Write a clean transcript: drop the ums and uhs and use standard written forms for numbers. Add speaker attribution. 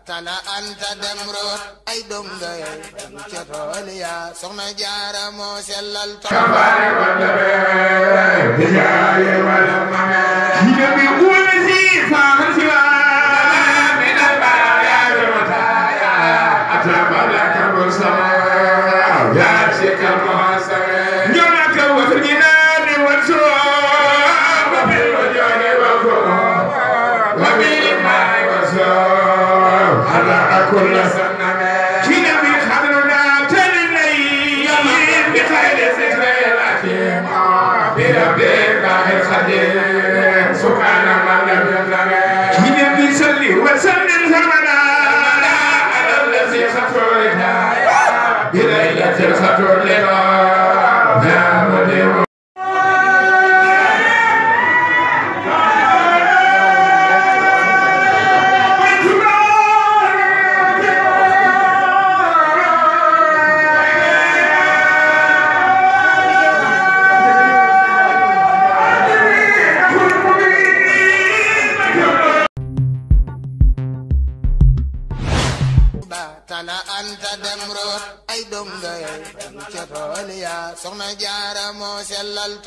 Speaker 1: tala anta dem root ay donga yay dem ca tool ya soxna jaara moo sellal
Speaker 2: kabaare wala bijaare wala mame hina bi uwasi faaman siwa min albaaya ramataya atabala kabul sama ya shekal muhasare nyona ka wasjina ni waso wa bil wajani wa fu wa bil mai waso ala akul saname hina bi khadruna tanai bi khayri sikri lakim bi rabbi bahir khadim subhana man lam yadame hina bi salli wa sallim samana ala allazi khaturita bi laylatil khatur lina ya mudim
Speaker 1: tala anta dem root ay donga yay dem ca tool ya soxna jaara moo sellal